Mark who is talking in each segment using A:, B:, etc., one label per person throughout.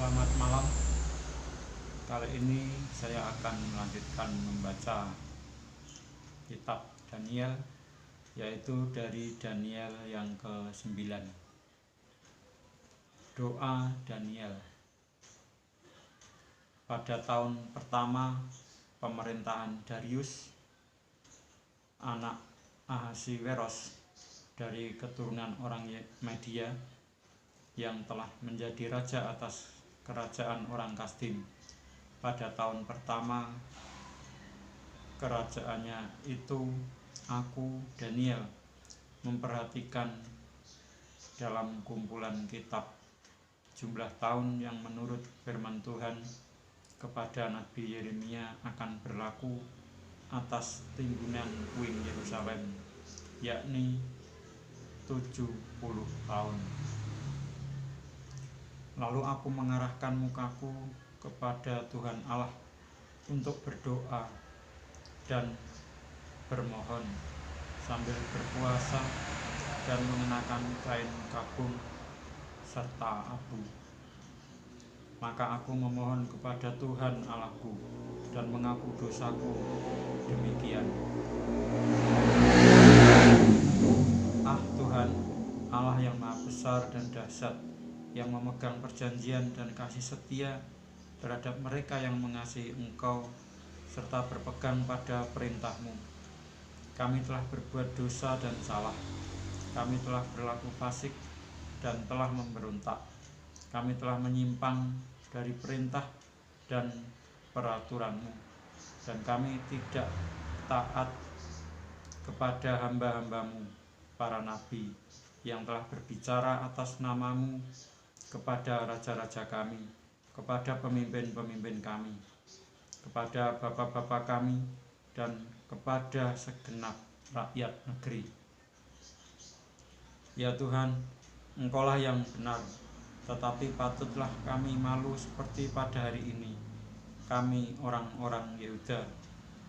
A: Selamat malam. Kali ini saya akan melanjutkan membaca kitab Daniel, yaitu dari Daniel yang ke-9. Doa Daniel. Pada tahun pertama pemerintahan Darius, anak Ahasiweros dari keturunan orang Media, yang telah menjadi raja atas kerajaan orang Kasdim. Pada tahun pertama kerajaannya itu, aku, Daniel, memperhatikan dalam kumpulan kitab jumlah tahun yang menurut firman Tuhan kepada Nabi Yeremia akan berlaku atas timbunan puing Yerusalem, yakni 70 tahun. Lalu aku mengarahkan mukaku kepada Tuhan Allah untuk berdoa dan bermohon sambil berpuasa dan mengenakan kain kabung serta abu. Maka aku memohon kepada Tuhan Allahku dan mengaku dosaku demikian. Ah Tuhan, Allah yang maha besar dan dahsyat, yang memegang perjanjian dan kasih setia terhadap mereka yang mengasihi Engkau serta berpegang pada perintah-Mu. Kami telah berbuat dosa dan salah. Kami telah berlaku fasik dan telah memberontak. Kami telah menyimpang dari perintah dan peraturan-Mu, dan kami tidak taat kepada hamba-hamba-Mu, para nabi, yang telah berbicara atas nama-Mu kepada raja-raja kami, kepada pemimpin-pemimpin kami, kepada bapa-bapa kami, dan kepada segenap rakyat negeri. Ya Tuhan, Engkaulah yang benar, tetapi patutlah kami malu seperti pada hari ini, kami orang-orang Yehuda,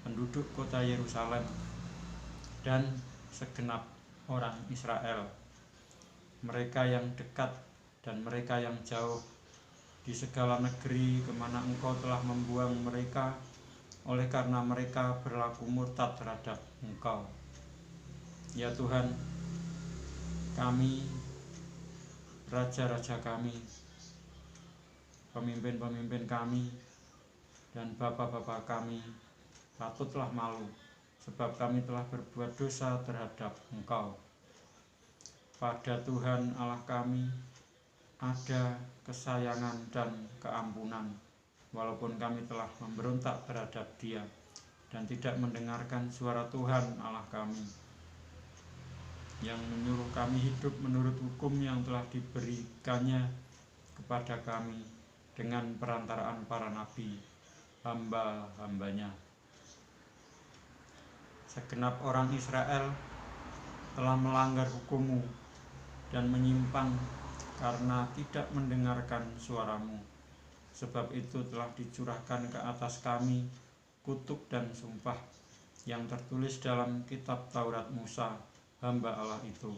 A: penduduk kota Yerusalem, dan segenap orang Israel, mereka yang dekat dan mereka yang jauh, di segala negeri kemana Engkau telah membuang mereka, oleh karena mereka berlaku murtad terhadap Engkau. Ya Tuhan, kami, raja-raja kami, pemimpin-pemimpin kami, dan bapa-bapa kami patutlah malu, sebab kami telah berbuat dosa terhadap Engkau. Pada Tuhan Allah kami ada kesayangan dan keampunan, walaupun kami telah memberontak terhadap Dia dan tidak mendengarkan suara Tuhan Allah kami, yang menyuruh kami hidup menurut hukum yang telah diberikannya kepada kami dengan perantaraan para nabi, hamba-hambanya. Segenap orang Israel telah melanggar hukum-Mu dan menyimpang karena tidak mendengarkan suara-Mu. Sebab itu telah dicurahkan ke atas kami kutuk dan sumpah yang tertulis dalam kitab Taurat Musa, hamba Allah itu,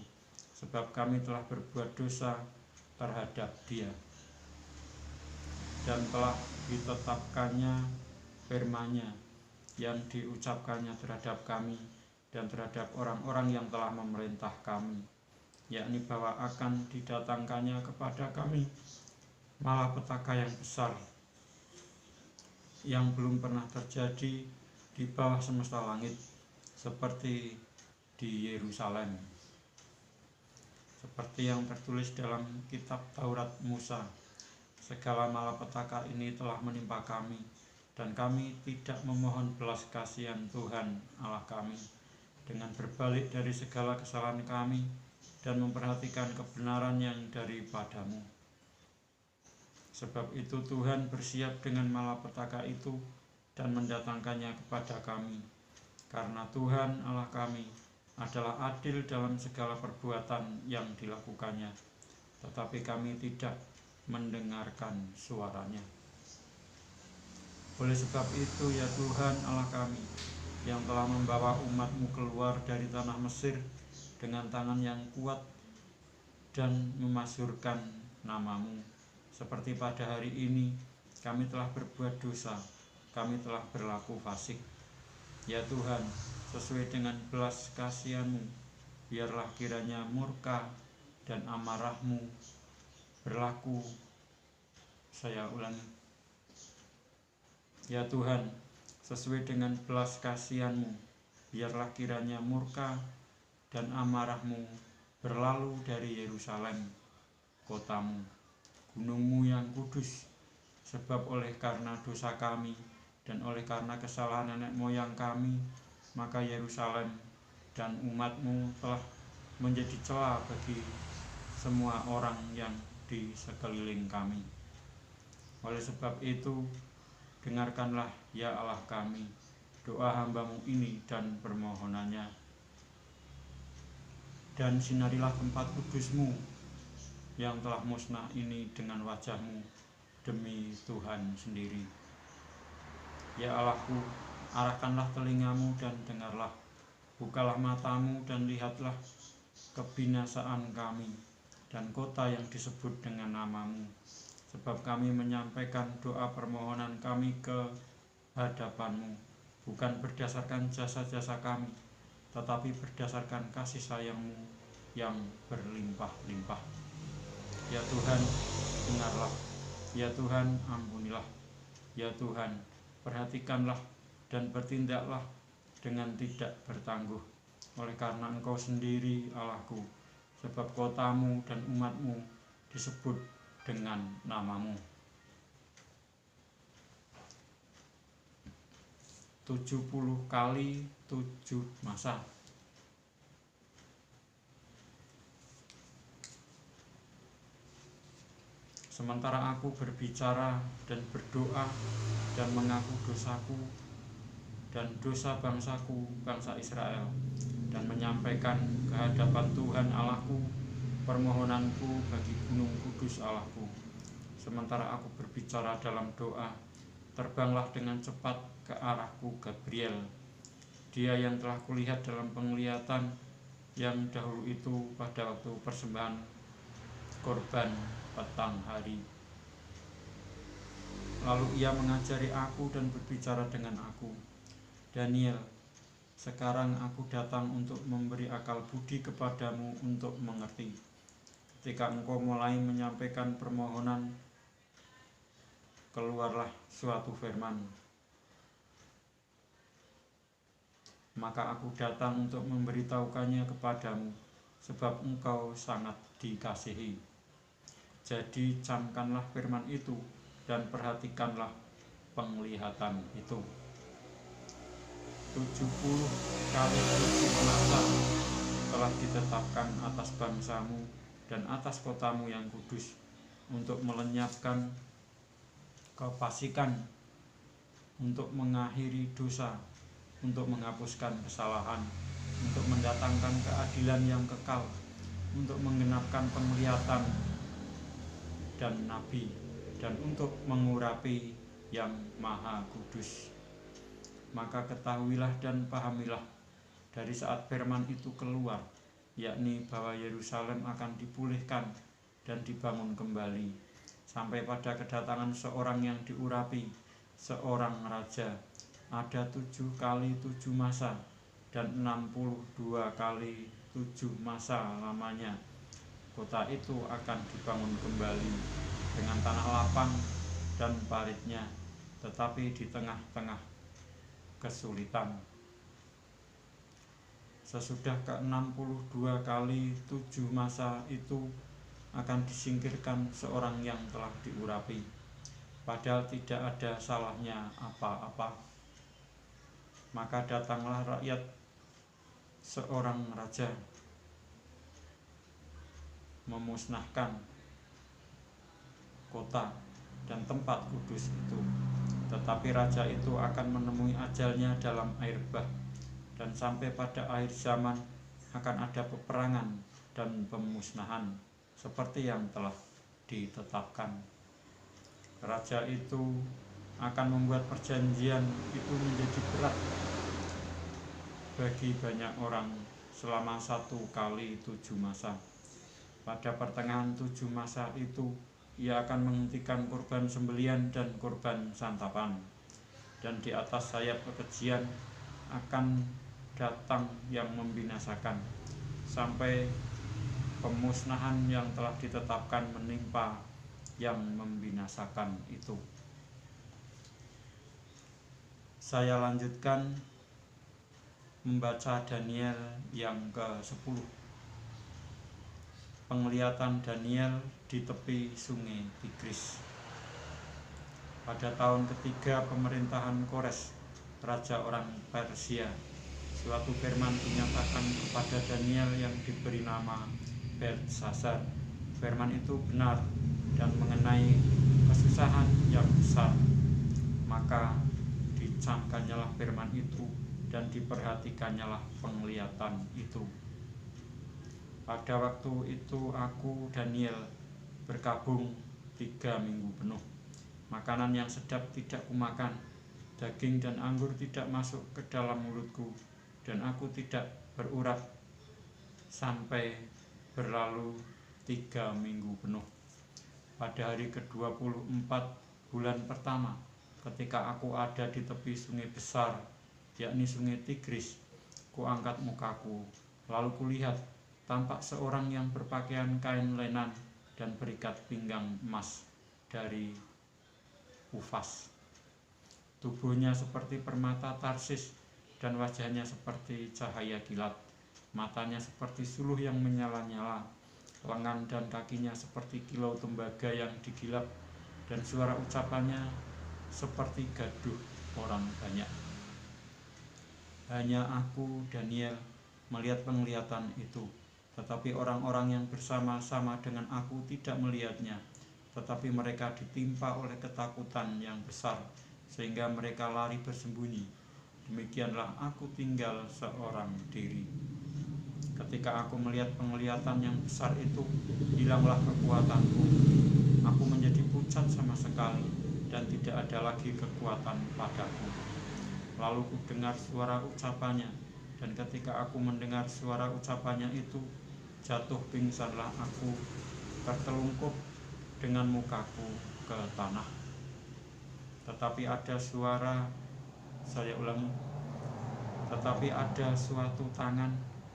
A: sebab kami telah berbuat dosa terhadap Dia. Dan telah ditetapkannya firman-Nya yang diucapkannya terhadap kami dan terhadap orang-orang yang telah memerintah kami, yakni bahwa akan didatangkannya kepada kami malapetaka yang besar, yang belum pernah terjadi di bawah semesta langit, seperti di Yerusalem, seperti yang tertulis dalam kitab Taurat Musa. Segala malapetaka ini telah menimpa kami, dan kami tidak memohon belas kasihan Tuhan Allah kami dengan berbalik dari segala kesalahan kami dan memperhatikan kebenaran yang daripada-Mu. Sebab itu Tuhan bersiap dengan malapetaka itu dan mendatangkannya kepada kami, karena Tuhan Allah kami adalah adil dalam segala perbuatan yang dilakukannya, tetapi kami tidak mendengarkan suaranya. Oleh sebab itu, ya Tuhan Allah kami, yang telah membawa umat-Mu keluar dari tanah Mesir dengan tangan yang kuat dan memasyurkan nama-Mu, seperti pada hari ini kami telah berbuat dosa, kami telah berlaku fasik. Ya Tuhan, sesuai dengan belas kasihan-Mu, biarlah kiranya murka dan amarah-Mu berlaku. Saya ulangi. Ya Tuhan, sesuai dengan belas kasihan-Mu, biarlah kiranya murka dan amarah-Mu berlalu dari Yerusalem, kota-Mu, gunung-Mu yang kudus, sebab oleh karena dosa kami dan oleh karena kesalahan nenek moyang kami, maka Yerusalem dan umat-Mu telah menjadi cela bagi semua orang yang di sekeliling kami. Oleh sebab itu, dengarkanlah ya Allah kami, doa hamba-Mu ini dan permohonannya, dan sinarilah tempat kudus-Mu yang telah musnah ini dengan wajah-Mu demi Tuhan sendiri. Ya Allahku, arahkanlah telinga-Mu dan dengarlah, bukalah mata-Mu dan lihatlah kebinasaan kami dan kota yang disebut dengan nama-Mu, sebab kami menyampaikan doa permohonan kami ke hadapan-Mu, bukan berdasarkan jasa-jasa kami, tetapi berdasarkan kasih sayang-Mu yang berlimpah-limpah. Ya Tuhan, dengarlah. Ya Tuhan, ampunilah. Ya Tuhan, perhatikanlah dan bertindaklah dengan tidak bertangguh, oleh karena Engkau sendiri Allahku, sebab kota-Mu dan umat-Mu disebut dengan nama-Mu. 70 kali 7 masa. Sementara aku berbicara dan berdoa dan mengaku dosaku dan dosa bangsaku, bangsa Israel, dan menyampaikan ke hadapan Tuhan Allahku permohonanku bagi gunung kudus Allahku. Sementara aku berbicara dalam doa, terbanglah dengan cepat ke arahku Gabriel, dia yang telah kulihat dalam penglihatan yang dahulu itu pada waktu persembahan korban petang hari. Lalu ia mengajari aku dan berbicara dengan aku, Daniel, sekarang aku datang untuk memberi akal budi kepadamu untuk mengerti. Ketika engkau mulai menyampaikan permohonan, keluarlah suatu firman. Maka aku datang untuk memberitahukannya kepadamu, sebab engkau sangat dikasihi. Jadi camkanlah firman itu dan perhatikanlah penglihatan itu. 70 kali 7 masa telah ditetapkan atas bangsamu dan atas kotamu yang kudus, untuk melenyapkan kefasikan, untuk mengakhiri dosa, untuk menghapuskan kesalahan, untuk mendatangkan keadilan yang kekal, untuk menggenapkan penglihatan dan nabi, dan untuk mengurapi yang maha kudus. Maka ketahuilah dan pahamilah dari saat firman itu keluar, yakni bahwa Yerusalem akan dipulihkan dan dibangun kembali, sampai pada kedatangan seorang yang diurapi, seorang raja. Ada 7 kali 7 masa dan 62 kali 7 masa lamanya. Kota itu akan dibangun kembali dengan tanah lapang dan paritnya, tetapi di tengah-tengah kesulitan. Sesudah ke-62 kali 7 masa itu akan disingkirkan seorang yang telah diurapi, padahal tidak ada salahnya apa-apa. Maka datanglah rakyat seorang raja memusnahkan kota dan tempat kudus itu, tetapi raja itu akan menemui ajalnya dalam air bah, dan sampai pada akhir zaman akan ada peperangan dan pemusnahan seperti yang telah ditetapkan. Raja itu akan membuat perjanjian itu menjadi berat bagi banyak orang selama 1 kali 7 masa. Pada pertengahan 7 masa itu ia akan menghentikan kurban sembelian dan kurban santapan. Dan di atas sayap kekejian akan datang yang membinasakan, sampai pemusnahan yang telah ditetapkan menimpa yang membinasakan itu. Saya lanjutkan membaca Daniel yang ke-10. Penglihatan Daniel di tepi sungai Tigris. Pada tahun ketiga pemerintahan Kores, raja orang Persia, suatu firman dinyatakan kepada Daniel yang diberi nama Beltsasar. Firman itu benar dan mengenai kesusahan yang besar. Maka dicamkannyalah firman itu dan diperhatikannyalah penglihatan itu. Pada waktu itu aku, Daniel, berkabung 3 minggu penuh. Makanan yang sedap tidak kumakan, daging dan anggur tidak masuk ke dalam mulutku, dan aku tidak berurat sampai berlalu 3 minggu penuh. Pada hari ke-24 bulan pertama, ketika aku ada di tepi sungai besar, yakni sungai Tigris, kuangkat mukaku, lalu kulihat tampak seorang yang berpakaian kain lenan dan berikat pinggang emas dari Ufas. Tubuhnya seperti permata Tarsis dan wajahnya seperti cahaya kilat. Matanya seperti suluh yang menyala-nyala, lengan dan kakinya seperti kilau tembaga yang digilap, dan suara ucapannya seperti gaduh orang banyak. Hanya aku, Daniel, melihat penglihatan itu, tetapi orang-orang yang bersama-sama dengan aku tidak melihatnya, tetapi mereka ditimpa oleh ketakutan yang besar, sehingga mereka lari bersembunyi. Demikianlah aku tinggal seorang diri. Ketika aku melihat penglihatan yang besar itu, hilanglah kekuatanku. Aku menjadi pucat sama sekali, dan tidak ada lagi kekuatan padaku. Lalu ku dengar suara ucapannya, dan ketika aku mendengar suara ucapannya itu, jatuh pingsanlah aku, tertelungkup dengan mukaku ke tanah. Tetapi ada suatu tangan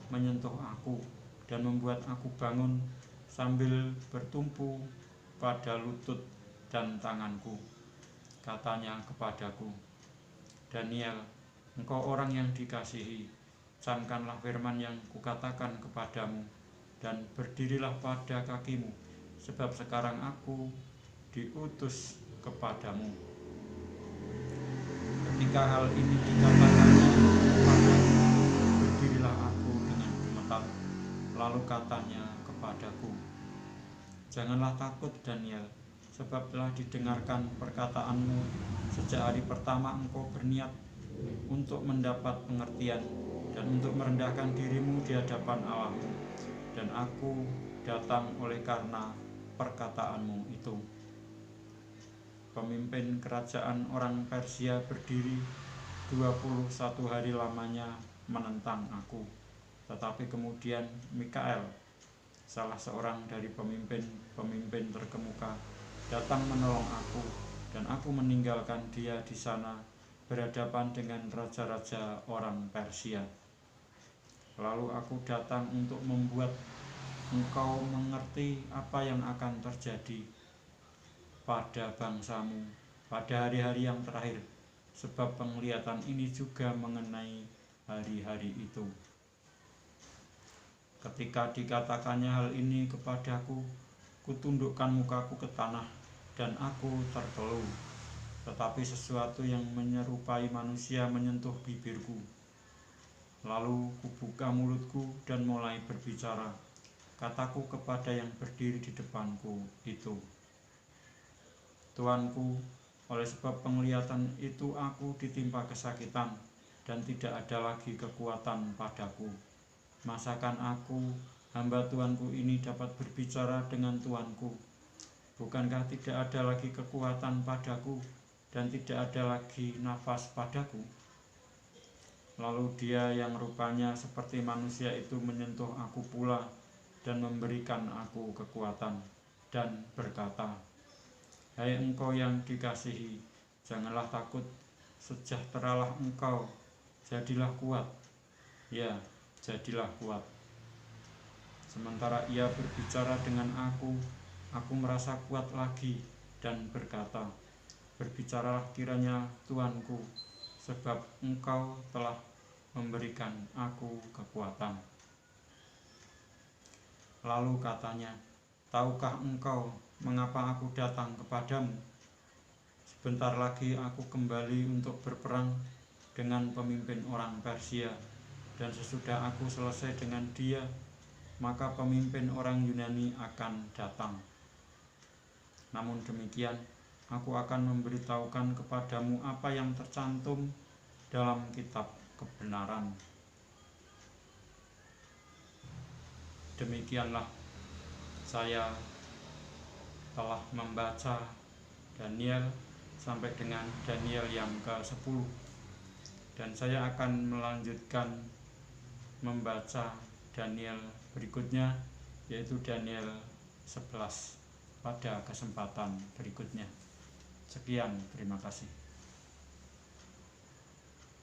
A: menyentuh aku dan membuat aku bangun sambil bertumpu pada lutut dan tanganku. Katanya kepadaku, Daniel, engkau orang yang dikasihi, camkanlah firman yang kukatakan kepadamu, dan berdirilah pada kakimu, sebab sekarang aku diutus kepadamu. Ketika hal ini dikatakannya kepadaku, berdirilah aku dengan gemetar. Lalu katanya kepadaku, janganlah takut, Daniel, sebab telah didengarkan perkataanmu. Sejak hari pertama engkau berniat untuk mendapat pengertian dan untuk merendahkan dirimu di hadapan Allahmu, dan aku datang oleh karena perkataanmu itu. Pemimpin kerajaan orang Persia berdiri 21 hari lamanya menentang aku. Tetapi kemudian Mikael, salah seorang dari pemimpin terkemuka, datang menolong aku, dan aku meninggalkan dia di sana berhadapan dengan raja-raja orang Persia. Lalu aku datang untuk membuat engkau mengerti apa yang akan terjadi pada bangsamu pada hari-hari yang terakhir, sebab penglihatan ini juga mengenai hari-hari itu. Ketika dikatakannya hal ini kepadaku, kutundukkan mukaku ke tanah dan aku terteluh. Tetapi sesuatu yang menyerupai manusia menyentuh bibirku. Lalu kubuka mulutku dan mulai berbicara. Kataku kepada yang berdiri di depanku itu, Tuanku, oleh sebab penglihatan itu aku ditimpa kesakitan, dan tidak ada lagi kekuatan padaku. Masakan aku, hamba Tuanku ini, dapat berbicara dengan Tuanku? Bukankah tidak ada lagi kekuatan padaku, dan tidak ada lagi nafas padaku? Lalu dia yang rupanya seperti manusia itu menyentuh aku pula, dan memberikan aku kekuatan, dan berkata, Hai engkau yang dikasihi, janganlah takut, sejahteralah engkau, jadilah kuat, ya, jadilah kuat. Sementara ia berbicara dengan aku merasa kuat lagi dan berkata, berbicaralah kiranya Tuanku, sebab engkau telah memberikan aku kekuatan. Lalu katanya, tahukah engkau mengapa aku datang kepadamu? Sebentar lagi aku kembali untuk berperang dengan pemimpin orang Persia, dan sesudah aku selesai dengan dia, maka pemimpin orang Yunani akan datang. Namun demikian, aku akan memberitahukan kepadamu apa yang tercantum dalam kitab kebenaran. Demikianlah saya telah membaca Daniel sampai dengan Daniel yang ke-10, dan saya akan melanjutkan membaca Daniel berikutnya, yaitu Daniel 11 pada kesempatan berikutnya. Sekian, terima kasih.